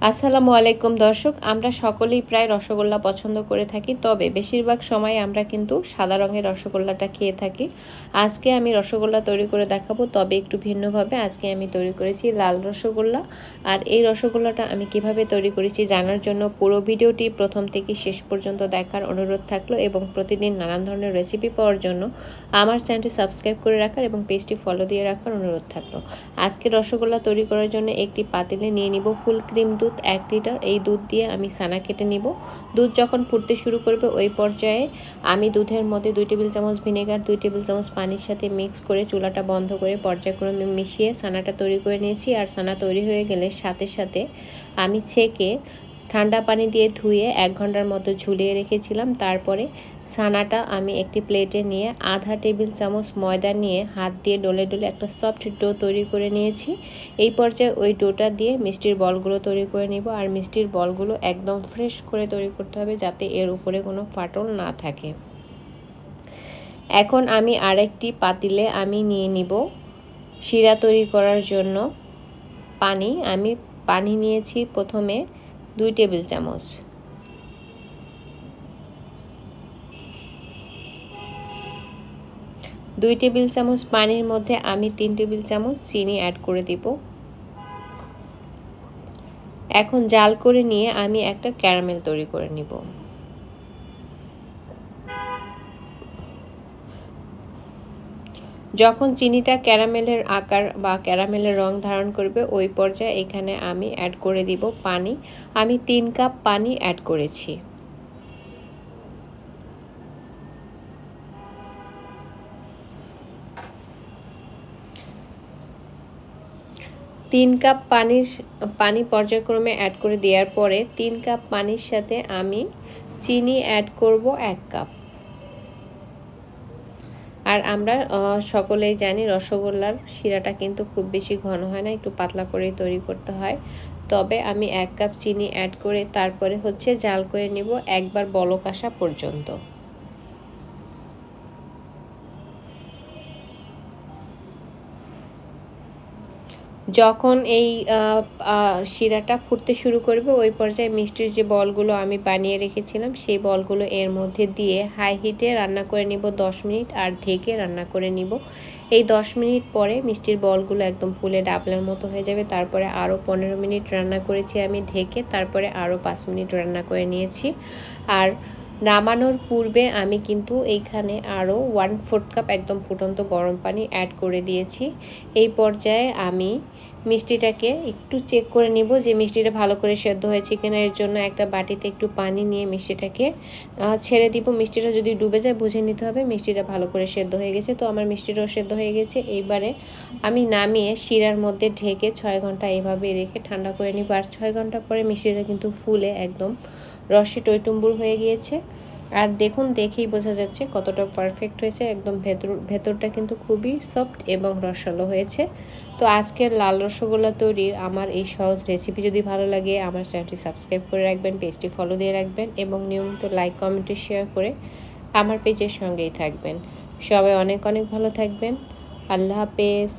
আসসালামু আলাইকুম দর্শক, আমরা সকলেই প্রায় রসগোল্লা পছন্দ করে থাকি, তবে বেশিরভাগ সময় আমরা কিন্তু সাদা রঙের রসগোল্লাটা খেয়ে থাকি। আজকে আমি রসগোল্লা তৈরি করে দেখাবো, তবে একটু ভিন্নভাবে। আজকে আমি তৈরি করেছি লাল রসগোল্লা। আর এই রসগোল্লাটা আমি কিভাবে তৈরি করেছি জানার জন্য পুরো ভিডিওটি প্রথম থেকে শেষ পর্যন্ত দেখার অনুরোধ থাকলো, এবং প্রতিদিন নানান ধরনের রেসিপি পাওয়ার জন্য আমার চ্যানেলটি সাবস্ক্রাইব করে রাখার এবং পেজটি ফলো দিয়ে রাখার অনুরোধ থাকলো। আজকে রসগোল্লা তৈরি করার জন্য একটি পাতিলে নিয়ে নিব ফুল ক্রিম দুধ 1 লিটার। এই দুধ দিয়ে আমি ছানা কেটে নিব। দুধ যখন ফুটতে শুরু করবে ওই পর্যায়ে আমি দুধের মধ্যে 2 টেবিল চামচ ভিনেগার, 2 টেবিল চামচ পানির সাথে মিক্স করে চুলাটা বন্ধ করে পর্যায়ক্রমে মিশিয়ে ছানাটা তৈরি করে নিয়েছি। আর ছানা তৈরি হয়ে গেলে সাথে সাথে আমি ছেঁকে ঠান্ডা পানি দিয়ে ধুয়ে 1 ঘন্টার মতো ঝুলিয়ে রেখেছিলাম। তারপরে ছানাটা আমি একটি প্লেটে নিয়ে আধা টেবিল চামচ ময়দা নিয়ে হাত দিয়ে ডলে ডলে একটা সফট ডো তৈরি করে নিয়েছি। এই পর্যায়ে ওই ডোটা দিয়ে মিষ্টির বলগুলো তৈরি করে নিব। আর মিষ্টির বলগুলো একদম ফ্রেশ করে তৈরি করতে হবে, যাতে এর উপরে কোনো ফাটল না থাকে। এখন আমি আরেকটি পাতিলে আমি নিয়ে নিব শিরা তৈরি করার জন্য পানি। আমি পানি নিয়েছি প্রথমে 2 টেবিল চামচ। দুই টেবিল চামচ পানির মধ্যে আমি 3 টেবিল চামচ চিনি অ্যাড করে দিব। এখন জাল করে নিয়ে আমি একটা ক্যারামেল তৈরি করে নিব। যখন চিনিটা ক্যারামেলের আকার বা ক্যারামেলের রং ধারণ করবে ওই পর্যায়ে এখানে আমি অ্যাড করে দিব পানি। আমি 3 কাপ পানি অ্যাড করেছি। 3 কাপ পানি পর্যায়ক্রমে অ্যাড করে দেওয়ার পরে 3 কাপ পানির সাথে আমি চিনি অ্যাড করব 1 কাপ। আর আমরা সকলেই জানি রসগোল্লার শিরাটা কিন্তু খুব বেশি ঘন হয় না, একটু পাতলা করেই তৈরি করতে হয়। তবে আমি 1 কাপ চিনি অ্যাড করে তারপরে জাল করে নিব একবার বলক আসা পর্যন্ত। যখন এই শিরাটা ফুটতে শুরু করবে ওই পর্যায়ে মিষ্টির যে বলগুলো আমি বানিয়ে রেখেছিলাম সেই বলগুলো এর মধ্যে দিয়ে হাই হিটে রান্না করে নিব 10 মিনিট, আর ঢেকে রান্না করে নিব। এই 10 মিনিট পরে মিষ্টির বলগুলো একদম ফুলে ডাবলার মতো হয়ে যাবে। তারপরে আরও 15 মিনিট রান্না করেছি আমি ঢেকে, তারপরে আরও 5 মিনিট রান্না করে নিয়েছি। আর নামানোর পূর্বে আমি কিন্তু এইখানে আরও 1/4 কাপ একদম ফুটন্ত গরম পানি অ্যাড করে দিয়েছি। এই পর্যায়ে আমি মিষ্টিটাকে একটু চেক করে নিব যে মিষ্টিটা ভালো করে সেদ্ধ হয়েছে কিনা। এর জন্য একটা বাটিতে একটু পানি নিয়ে মিষ্টিটাকে ছেড়ে দিব। মিষ্টিটা যদি ডুবে যায় বুঝে নিতে হবে মিষ্টিটা ভালো করে সেদ্ধ হয়ে গেছে। তো আমার মিষ্টিটাও সেদ্ধ হয়ে গেছে। এইবারে আমি নামিয়ে শিরার মধ্যে ঢেকে 6 ঘন্টা এভাবে রেখে ঠান্ডা করে নিব। আর 6 ঘন্টা পরে মিষ্টিটা কিন্তু ফুলে একদম রসে টইটুম্বুর হয়ে গিয়েছে। আর দেখুন, দেখেই বোঝা যাচ্ছে কতটা পারফেক্ট হয়েছে। একদম ভেতরটা কিন্তু খুবই সফট এবং রসালো হয়েছে। তো আজকের লাল রসগোল্লা তৈরির আমার এই সহজ রেসিপি যদি ভালো লাগে আমার চ্যানেলটি সাবস্ক্রাইব করে রাখবেন, পেজটি ফলো দিয়ে রাখবেন এবং নিয়মিত লাইক কমেন্টে শেয়ার করে আমার পেজের সঙ্গেই থাকবেন। সবাই অনেক অনেক ভালো থাকবেন। আল্লাহ হাফেজ।